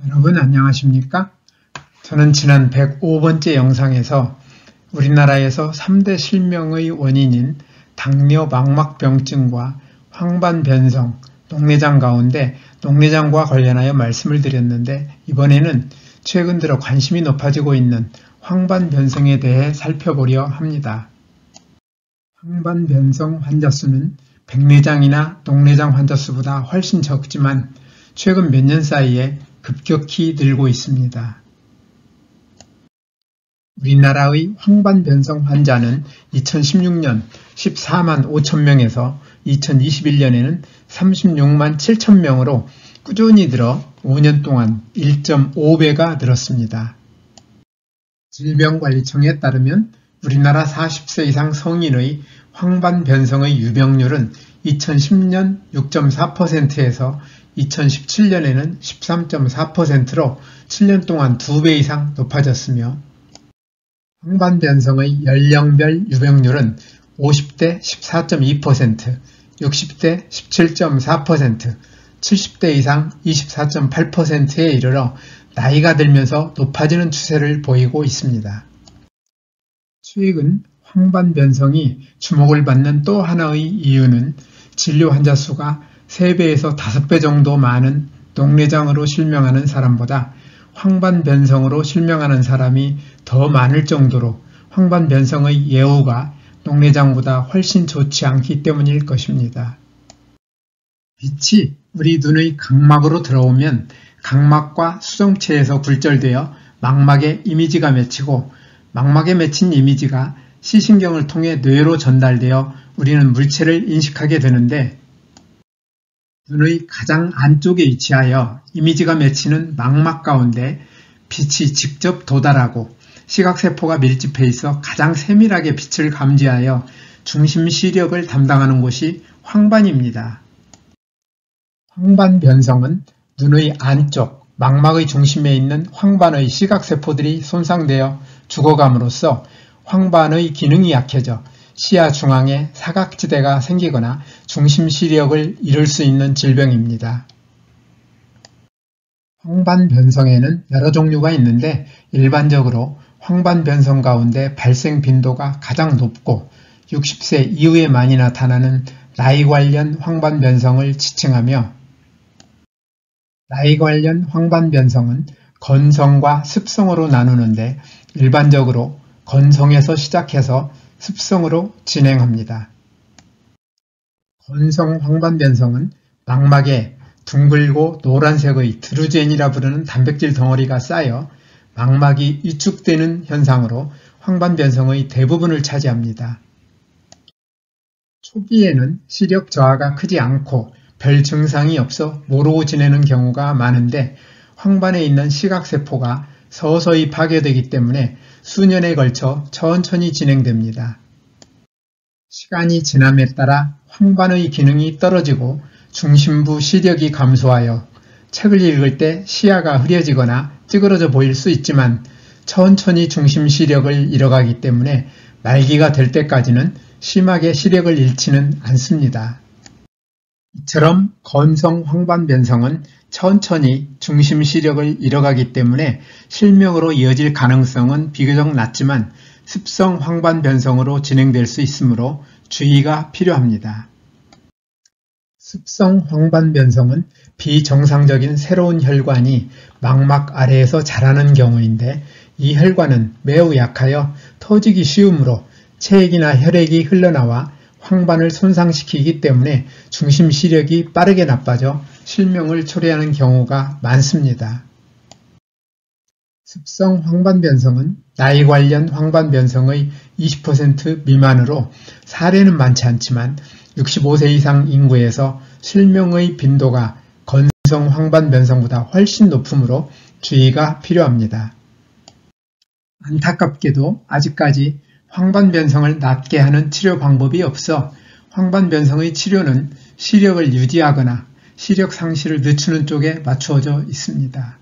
여러분 안녕하십니까? 저는 지난 105번째 영상에서 우리나라에서 3대 실명의 원인인 당뇨 망막병증과 황반변성, 녹내장 가운데 녹내장과 관련하여 말씀을 드렸는데 이번에는 최근 들어 관심이 높아지고 있는 황반변성에 대해 살펴보려 합니다. 황반변성 환자 수는 백내장이나 녹내장 환자 수보다 훨씬 적지만 최근 몇 년 사이에 급격히 늘고 있습니다. 우리나라의 황반변성 환자는 2016년 14만 5천 명에서 2021년에는 36만 7천 명으로 꾸준히 늘어 5년 동안 1.5배가 늘었습니다. 질병관리청에 따르면 우리나라 40세 이상 성인의 황반변성의 유병률은 2010년 6.4%에서 2017년에는 13.4%로 7년 동안 2배 이상 높아졌으며 황반변성의 연령별 유병률은 50대 14.2%, 60대 17.4%, 70대 이상 24.8%에 이르러 나이가 들면서 높아지는 추세를 보이고 있습니다. 최근 황반변성이 주목을 받는 또 하나의 이유는 진료 환자 수가 3배에서 5배 정도 많은 녹내장으로 실명하는 사람보다 황반변성으로 실명하는 사람이 더 많을 정도로 황반변성의 예후가 녹내장보다 훨씬 좋지 않기 때문일 것입니다. 빛이 우리 눈의 각막으로 들어오면 각막과 수정체에서 굴절되어 망막에 이미지가 맺히고 망막에 맺힌 이미지가 시신경을 통해 뇌로 전달되어 우리는 물체를 인식하게 되는데 눈의 가장 안쪽에 위치하여 이미지가 맺히는 망막 가운데 빛이 직접 도달하고 시각세포가 밀집해 있어 가장 세밀하게 빛을 감지하여 중심 시력을 담당하는 곳이 황반입니다. 황반변성은 눈의 안쪽 망막의 중심에 있는 황반의 시각세포들이 손상되어 죽어감으로써 황반의 기능이 약해져 시야 중앙에 사각지대가 생기거나 중심 시력을 잃을 수 있는 질병입니다. 황반변성에는 여러 종류가 있는데 일반적으로 황반변성 가운데 발생 빈도가 가장 높고 60세 이후에 많이 나타나는 나이 관련 황반변성을 지칭하며 나이 관련 황반변성은 건성과 습성으로 나누는데 일반적으로 건성에서 시작해서 습성으로 진행합니다. 건성 황반변성은 망막에 둥글고 노란색의 드루젠이라 부르는 단백질 덩어리가 쌓여 망막이 위축되는 현상으로 황반변성의 대부분을 차지합니다. 초기에는 시력 저하가 크지 않고 별 증상이 없어 모르고 지내는 경우가 많은데 황반에 있는 시각세포가 서서히 파괴되기 때문에 수년에 걸쳐 천천히 진행됩니다. 시간이 지남에 따라 황반의 기능이 떨어지고 중심부 시력이 감소하여 책을 읽을 때 시야가 흐려지거나 찌그러져 보일 수 있지만 천천히 중심 시력을 잃어가기 때문에 말기가 될 때까지는 심하게 시력을 잃지는 않습니다. 이처럼 건성 황반변성은 천천히 중심 시력을 잃어가기 때문에 실명으로 이어질 가능성은 비교적 낮지만 습성 황반변성으로 진행될 수 있으므로 주의가 필요합니다. 습성 황반변성은 비정상적인 새로운 혈관이 망막 아래에서 자라는 경우인데 이 혈관은 매우 약하여 터지기 쉬우므로 체액이나 혈액이 흘러나와 황반을 손상시키기 때문에 중심 시력이 빠르게 나빠져 실명을 초래하는 경우가 많습니다. 습성 황반변성은 나이 관련 황반변성의 20% 미만으로 사례는 많지 않지만 65세 이상 인구에서 실명의 빈도가 건성 황반변성보다 훨씬 높으므로 주의가 필요합니다. 안타깝게도 아직까지 황반변성을 낫게 하는 치료 방법이 없어 황반변성의 치료는 시력을 유지하거나 시력 상실을 늦추는 쪽에 맞추어져 있습니다.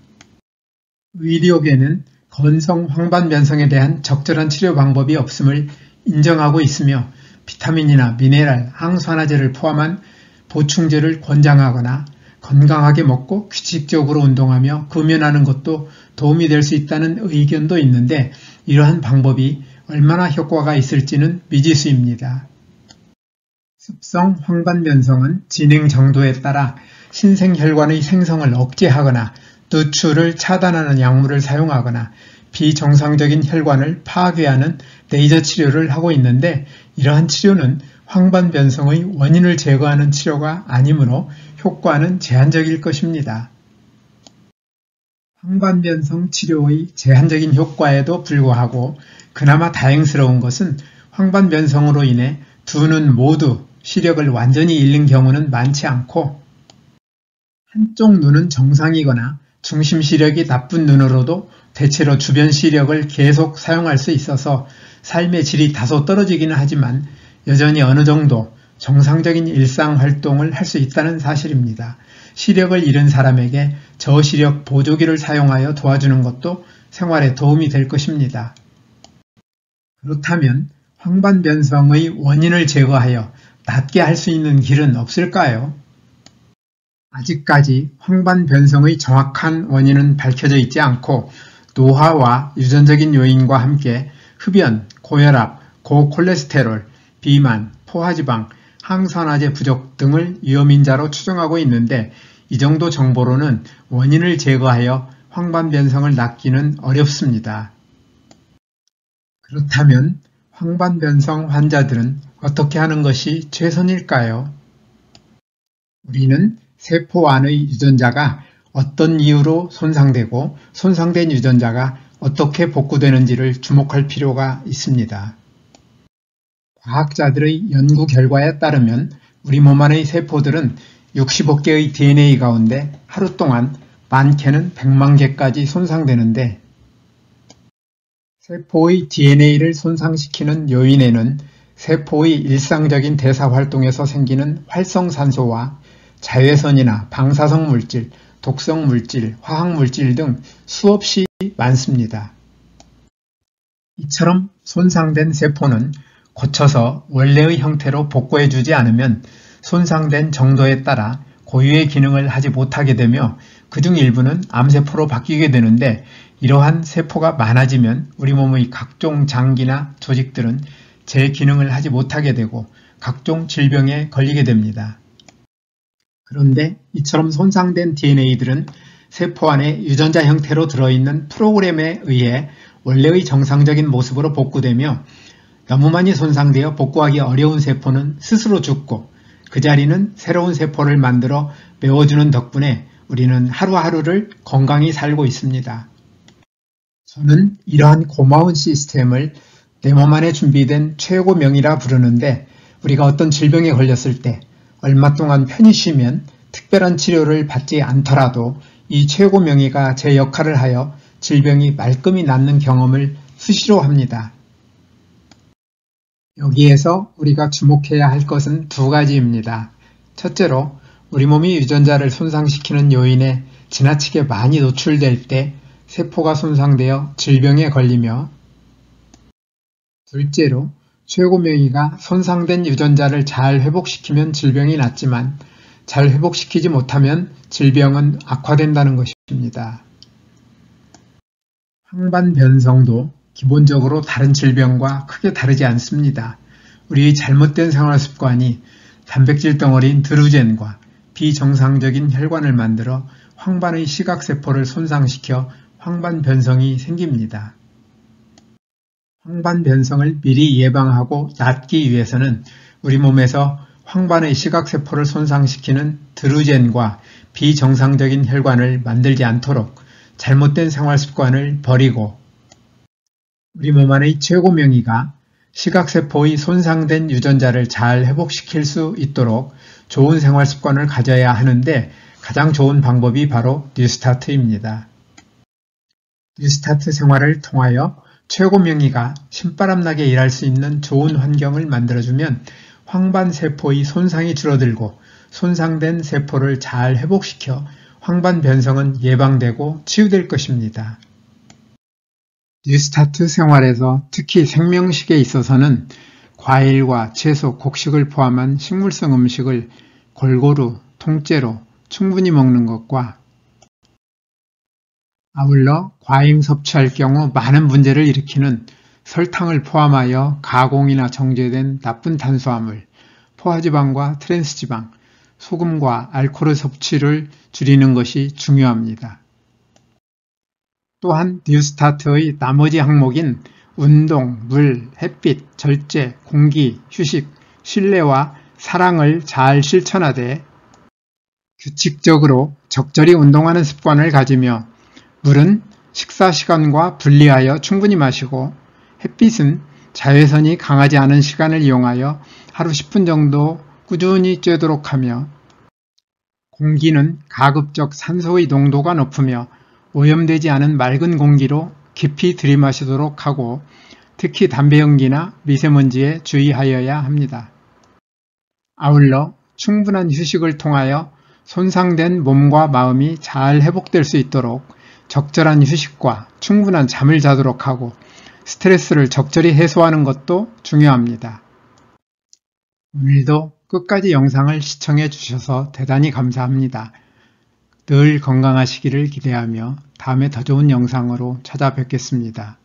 의료계는 건성 황반변성에 대한 적절한 치료 방법이 없음을 인정하고 있으며 비타민이나 미네랄, 항산화제를 포함한 보충제를 권장하거나 건강하게 먹고 규칙적으로 운동하며 금연하는 것도 도움이 될 수 있다는 의견도 있는데 이러한 방법이 얼마나 효과가 있을지는 미지수입니다. 습성 황반변성은 진행 정도에 따라 신생혈관의 생성을 억제하거나 누출을 차단하는 약물을 사용하거나 비정상적인 혈관을 파괴하는 레이저 치료를 하고 있는데 이러한 치료는 황반변성의 원인을 제거하는 치료가 아니므로 효과는 제한적일 것입니다. 황반변성 치료의 제한적인 효과에도 불구하고 그나마 다행스러운 것은 황반변성으로 인해 두 눈 모두 시력을 완전히 잃는 경우는 많지 않고 한쪽 눈은 정상이거나 중심 시력이 나쁜 눈으로도 대체로 주변 시력을 계속 사용할 수 있어서 삶의 질이 다소 떨어지기는 하지만 여전히 어느 정도 정상적인 일상 활동을 할 수 있다는 사실입니다. 시력을 잃은 사람에게 저시력 보조기를 사용하여 도와주는 것도 생활에 도움이 될 것입니다. 그렇다면 황반변성의 원인을 제거하여 낫게 할 수 있는 길은 없을까요? 아직까지 황반변성의 정확한 원인은 밝혀져 있지 않고 노화와 유전적인 요인과 함께 흡연, 고혈압, 고콜레스테롤, 비만, 포화지방, 항산화제 부족 등을 위험인자로 추정하고 있는데 이 정도 정보로는 원인을 제거하여 황반변성을 낫기는 어렵습니다. 그렇다면 황반변성 환자들은 어떻게 하는 것이 최선일까요? 우리는 세포 안의 유전자가 어떤 이유로 손상되고 손상된 유전자가 어떻게 복구되는지를 주목할 필요가 있습니다. 과학자들의 연구 결과에 따르면 우리 몸 안의 세포들은 65개의 DNA 가운데 하루 동안 많게는 100만 개까지 손상되는데 세포의 DNA를 손상시키는 요인에는 세포의 일상적인 대사 활동에서 생기는 활성산소와 자외선이나 방사성 물질, 독성 물질, 화학 물질 등 수없이 많습니다. 이처럼 손상된 세포는 고쳐서 원래의 형태로 복구해주지 않으면 손상된 정도에 따라 고유의 기능을 하지 못하게 되며 그중 일부는 암세포로 바뀌게 되는데 이러한 세포가 많아지면 우리 몸의 각종 장기나 조직들은 제 기능을 하지 못하게 되고 각종 질병에 걸리게 됩니다. 그런데 이처럼 손상된 DNA들은 세포 안에 유전자 형태로 들어있는 프로그램에 의해 원래의 정상적인 모습으로 복구되며 너무 많이 손상되어 복구하기 어려운 세포는 스스로 죽고 그 자리는 새로운 세포를 만들어 메워주는 덕분에 우리는 하루하루를 건강히 살고 있습니다. 저는 이러한 고마운 시스템을 내 몸 안에 준비된 최고명이라 부르는데 우리가 어떤 질병에 걸렸을 때 얼마 동안 편히 쉬면 특별한 치료를 받지 않더라도 이 최고명의가 제 역할을 하여 질병이 말끔히 낫는 경험을 수시로 합니다. 여기에서 우리가 주목해야 할 것은 두 가지입니다. 첫째로 우리 몸이 유전자를 손상시키는 요인에 지나치게 많이 노출될 때 세포가 손상되어 질병에 걸리며 둘째로 최고명의가 손상된 유전자를 잘 회복시키면 질병이 낫지만 잘 회복시키지 못하면 질병은 악화된다는 것입니다. 황반변성도 기본적으로 다른 질병과 크게 다르지 않습니다. 우리의 잘못된 생활습관이 단백질 덩어리인 드루젠과 비정상적인 혈관을 만들어 황반의 시각세포를 손상시켜 황반변성이 생깁니다. 황반변성을 미리 예방하고 낫기 위해서는 우리 몸에서 황반의 시각세포를 손상시키는 드루젠과 비정상적인 혈관을 만들지 않도록 잘못된 생활습관을 버리고 우리 몸 안의 최고명의가 시각세포의 손상된 유전자를 잘 회복시킬 수 있도록 좋은 생활습관을 가져야 하는데 가장 좋은 방법이 바로 뉴스타트입니다. 뉴스타트 생활을 통하여 최고명의가 신바람나게 일할 수 있는 좋은 환경을 만들어주면 황반세포의 손상이 줄어들고 손상된 세포를 잘 회복시켜 황반변성은 예방되고 치유될 것입니다. 뉴스타트 생활에서 특히 생명식에 있어서는 과일과 채소, 곡식을 포함한 식물성 음식을 골고루, 통째로, 충분히 먹는 것과 아울러 과잉 섭취할 경우 많은 문제를 일으키는 설탕을 포함하여 가공이나 정제된 나쁜 탄수화물, 포화지방과 트랜스지방, 소금과 알코올 섭취를 줄이는 것이 중요합니다. 또한 뉴스타트의 나머지 항목인 운동, 물, 햇빛, 절제, 공기, 휴식, 신뢰와 사랑을 잘 실천하되 규칙적으로 적절히 운동하는 습관을 가지며 물은 식사 시간과 분리하여 충분히 마시고 햇빛은 자외선이 강하지 않은 시간을 이용하여 하루 10분 정도 꾸준히 쬐도록 하며 공기는 가급적 산소의 농도가 높으며 오염되지 않은 맑은 공기로 깊이 들이마시도록 하고 특히 담배 연기나 미세먼지에 주의하여야 합니다. 아울러 충분한 휴식을 통하여 손상된 몸과 마음이 잘 회복될 수 있도록 적절한 휴식과 충분한 잠을 자도록 하고 스트레스를 적절히 해소하는 것도 중요합니다. 오늘도 끝까지 영상을 시청해 주셔서 대단히 감사합니다. 늘 건강하시기를 기대하며 다음에 더 좋은 영상으로 찾아뵙겠습니다.